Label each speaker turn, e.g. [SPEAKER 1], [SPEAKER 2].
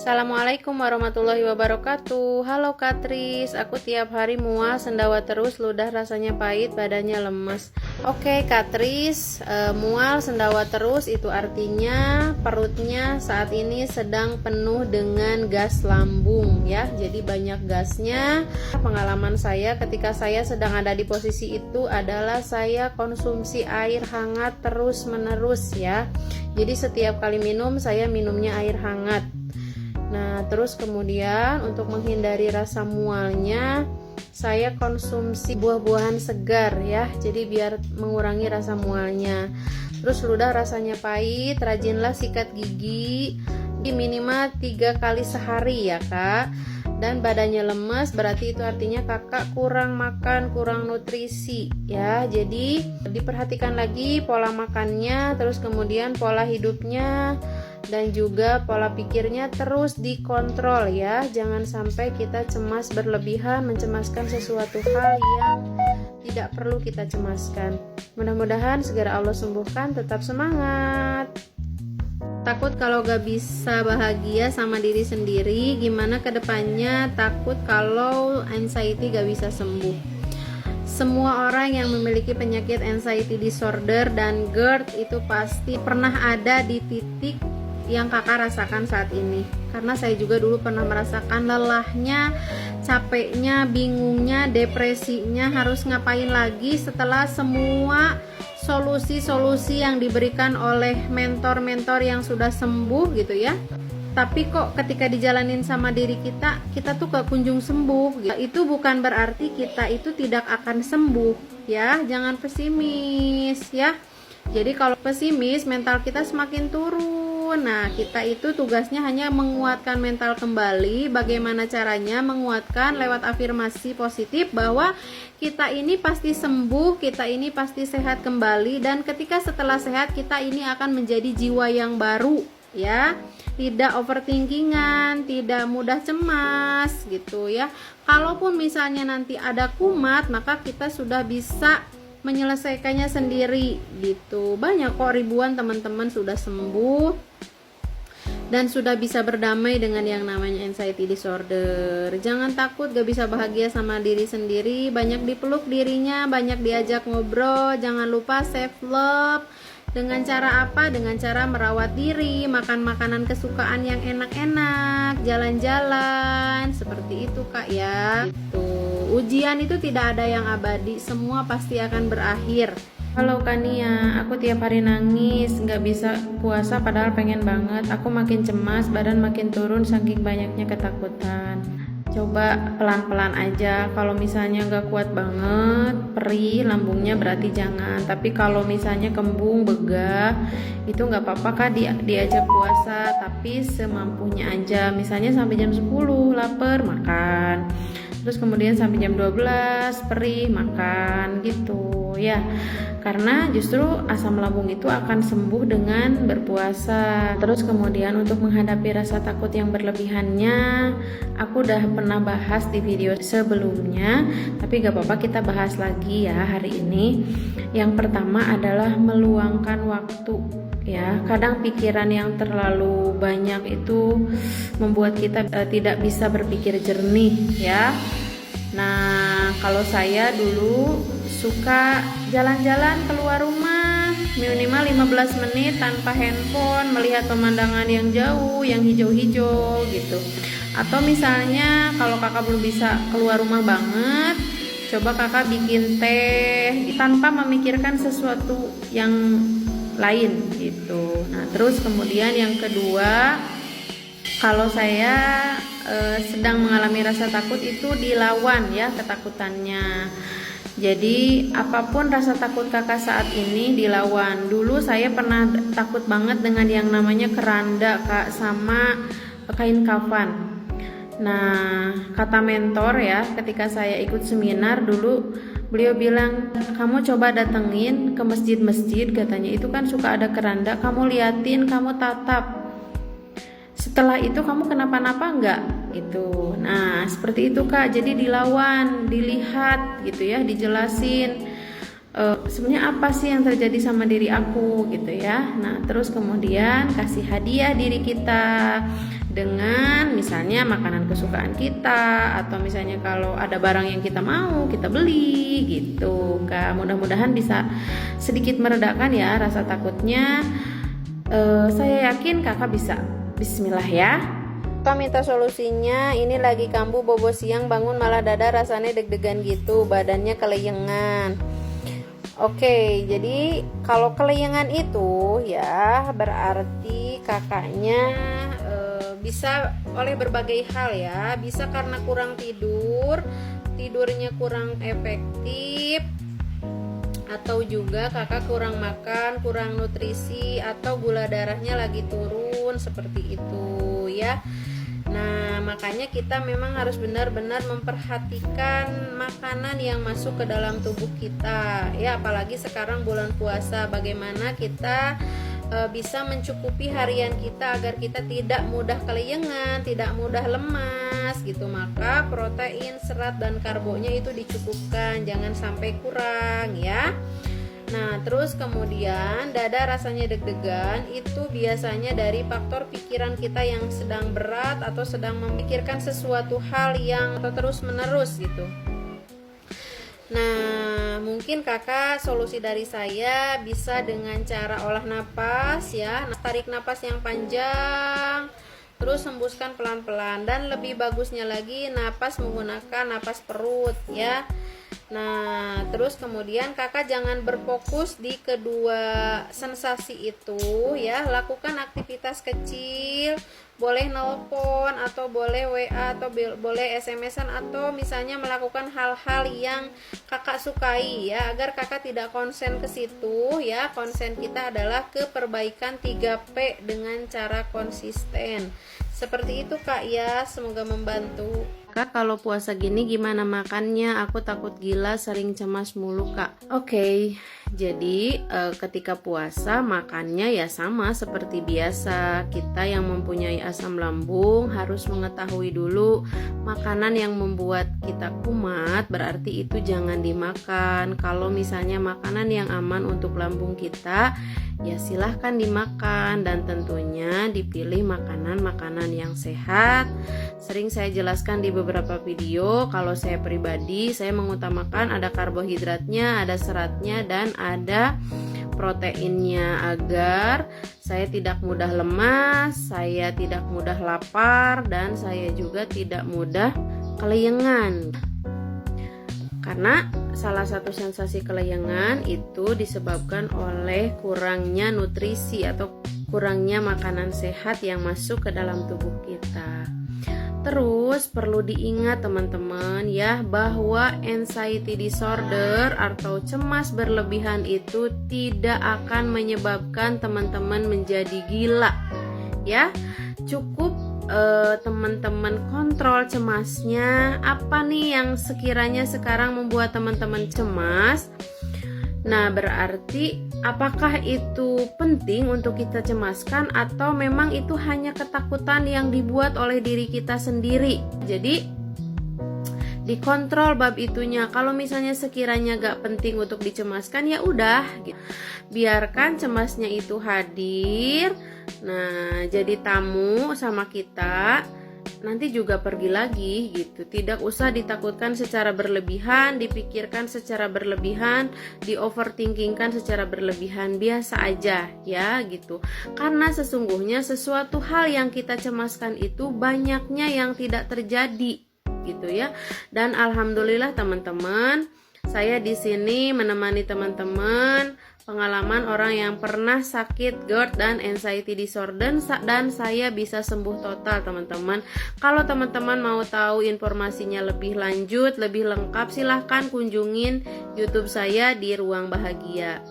[SPEAKER 1] Assalamualaikum warahmatullahi wabarakatuh. Halo Katris, aku tiap hari mual, sendawa terus, ludah rasanya pahit, badannya lemes. Oke Katris, mual, sendawa terus itu artinya perutnya saat ini sedang penuh dengan gas lambung ya. Jadi banyak gasnya. Pengalaman saya ketika saya sedang ada di posisi itu adalah saya konsumsi air hangat terus menerus ya. Jadi setiap kali minum saya minumnya air hangat. Nah, terus kemudian untuk menghindari rasa mualnya, saya konsumsi buah-buahan segar ya. Jadi biar mengurangi rasa mualnya. Terus ludah rasanya pahit, rajinlah sikat gigi minimal 3 kali sehari ya, Kak. Dan badannya lemes berarti itu artinya kakak kurang makan, kurang nutrisi ya. Jadi diperhatikan lagi pola makannya, terus kemudian pola hidupnya dan juga pola pikirnya terus dikontrol ya. Jangan sampai kita cemas berlebihan, mencemaskan sesuatu hal yang tidak perlu kita cemaskan. Mudah-mudahan segera Allah sembuhkan. Tetap semangat. Takut kalau gak bisa bahagia sama diri sendiri, gimana ke depannya? Takut kalau anxiety gak bisa sembuh. Semua orang yang memiliki penyakit anxiety disorder dan GERD itu pasti pernah ada di titik yang kakak rasakan saat ini. Karena saya juga dulu pernah merasakan lelahnya, capeknya, bingungnya, depresinya, harus ngapain lagi setelah semua solusi-solusi yang diberikan oleh mentor-mentor yang sudah sembuh gitu ya. Tapi kok ketika dijalanin sama diri kita tuh gak kunjung sembuh gitu. Itu bukan berarti kita itu tidak akan sembuh ya. Jangan pesimis ya. Jadi kalau pesimis, mental kita semakin turun. Nah, kita itu tugasnya hanya menguatkan mental kembali. Bagaimana caranya? Menguatkan lewat afirmasi positif bahwa kita ini pasti sembuh, kita ini pasti sehat kembali. Dan ketika setelah sehat, kita ini akan menjadi jiwa yang baru ya. Tidak overthinkingan, tidak mudah cemas gitu ya. Kalaupun misalnya nanti ada kumat, maka kita sudah bisa menyelesaikannya sendiri gitu. Banyak kok, ribuan teman-teman sudah sembuh dan sudah bisa berdamai dengan yang namanya anxiety disorder. Jangan takut gak bisa bahagia sama diri sendiri. Banyak dipeluk dirinya, banyak diajak ngobrol. Jangan lupa self love. Dengan cara apa? Dengan cara merawat diri, makan makanan kesukaan yang enak-enak, jalan-jalan, seperti itu Kak ya. Gitu. Ujian itu tidak ada yang abadi, semua pasti akan berakhir. Halo Kania, aku tiap hari nangis, gak bisa puasa padahal pengen banget. Aku makin cemas, badan makin turun saking banyaknya ketakutan. Coba pelan-pelan aja. Kalau misalnya gak kuat banget, perih lambungnya berarti jangan. Tapi kalau misalnya kembung, begah, itu gak apa-apa Kak, diajak puasa. Tapi semampunya aja. Misalnya sampai jam 10 lapar, makan. Terus kemudian sampai jam 12 perih, makan gitu ya. Karena justru asam lambung itu akan sembuh dengan berpuasa. Terus kemudian untuk menghadapi rasa takut yang berlebihannya, aku udah pernah bahas di video sebelumnya, tapi gak apa-apa kita bahas lagi ya hari ini. Yang pertama adalah meluangkan waktu ya. Kadang pikiran yang terlalu banyak itu membuat kita tidak bisa berpikir jernih ya. Nah, kalau saya dulu suka jalan-jalan keluar rumah minimal 15 menit tanpa handphone, melihat pemandangan yang jauh, yang hijau-hijau gitu. Atau misalnya kalau kakak belum bisa keluar rumah banget, coba kakak bikin teh tanpa memikirkan sesuatu yang lain gitu. Nah, terus kemudian yang kedua, kalau saya sedang mengalami rasa takut itu dilawan ya ketakutannya. Jadi apapun rasa takut kakak saat ini dilawan. Dulu saya pernah takut banget dengan yang namanya keranda Kak, sama kain kafan. Nah, kata mentor ya, ketika saya ikut seminar dulu, beliau bilang, kamu coba datengin ke masjid-masjid, katanya itu kan suka ada keranda, kamu liatin, kamu tatap. Setelah itu kamu kenapa-napa enggak gitu. Nah, seperti itu Kak. Jadi dilawan, dilihat gitu ya, dijelasin sebenarnya apa sih yang terjadi sama diri aku gitu ya. Nah, terus kemudian kasih hadiah diri kita dengan misalnya makanan kesukaan kita, atau misalnya kalau ada barang yang kita mau kita beli gitu Kak. Mudah-mudahan bisa sedikit meredakan ya rasa takutnya. Saya yakin kakak bisa. Bismillah ya. Kakak minta solusinya, ini lagi kambuh bobo siang, bangun malah dada rasanya deg-degan gitu, badannya keleyengan. Oke, jadi kalau keleyengan itu ya berarti kakaknya bisa oleh berbagai hal ya. Bisa karena kurang tidur, tidurnya kurang efektif, atau juga kakak kurang makan, kurang nutrisi, atau gula darahnya lagi turun seperti itu ya. Nah, makanya kita memang harus benar-benar memperhatikan makanan yang masuk ke dalam tubuh kita ya, apalagi sekarang bulan puasa, bagaimana kita bisa mencukupi harian kita agar kita tidak mudah keleyengan, tidak mudah lemas gitu. Maka protein, serat, dan karbonya itu dicukupkan, jangan sampai kurang ya. Nah, terus kemudian dada rasanya deg-degan itu biasanya dari faktor pikiran kita yang sedang berat atau sedang memikirkan sesuatu hal yang terus menerus gitu. Nah, mungkin kakak solusi dari saya bisa dengan cara olah napas ya. Tarik napas yang panjang, terus hembuskan pelan-pelan, dan lebih bagusnya lagi napas menggunakan napas perut ya. Nah, terus kemudian kakak jangan berfokus di kedua sensasi itu ya. Lakukan aktivitas kecil, boleh nelpon atau boleh WA atau boleh SMS-an, atau misalnya melakukan hal-hal yang kakak sukai ya, agar kakak tidak konsen ke situ ya. Konsen kita adalah ke perbaikan 3P dengan cara konsisten. Seperti itu Kak ya, semoga membantu. Kak, kalau puasa gini gimana makannya? Aku takut gila, sering cemas mulu Kak. Oke, jadi ketika puasa makannya ya sama seperti biasa. Kita yang mempunyai asam lambung harus mengetahui dulu makanan yang membuat kita kumat, berarti itu jangan dimakan. Kalau misalnya makanan yang aman untuk lambung kita, ya silahkan dimakan, dan tentunya dipilih makanan-makanan yang sehat. Sering saya jelaskan di beberapa video, kalau saya pribadi saya mengutamakan ada karbohidratnya, ada seratnya, dan ada proteinnya agar saya tidak mudah lemas, saya tidak mudah lapar, dan saya juga tidak mudah keleyengan. Karena salah satu sensasi keleyengan itu disebabkan oleh kurangnya nutrisi atau kurangnya makanan sehat yang masuk ke dalam tubuh kita. Terus perlu diingat teman-teman ya, bahwa anxiety disorder atau cemas berlebihan itu tidak akan menyebabkan teman-teman menjadi gila ya. Cukup teman-teman kontrol cemasnya. Apa nih yang sekiranya sekarang membuat teman-teman cemas? Nah, berarti apakah itu penting untuk kita cemaskan, atau memang itu hanya ketakutan yang dibuat oleh diri kita sendiri? Jadi dikontrol bab itunya. Kalau misalnya sekiranya gak penting untuk dicemaskan, ya udah gitu. Biarkan cemasnya itu hadir. Nah, jadi tamu sama kita, nanti juga pergi lagi gitu. Tidak usah ditakutkan secara berlebihan, dipikirkan secara berlebihan, di overthinkingkan secara berlebihan. Biasa aja ya gitu. Karena sesungguhnya sesuatu hal yang kita cemaskan itu banyaknya yang tidak terjadi gitu ya. Dan alhamdulillah teman-teman, saya di sini menemani teman-teman pengalaman orang yang pernah sakit GERD dan anxiety disorder, dan saya bisa sembuh total teman-teman. Kalau teman-teman mau tahu informasinya lebih lanjut, lebih lengkap, silahkan kunjungin YouTube saya di Ruang Bahagia.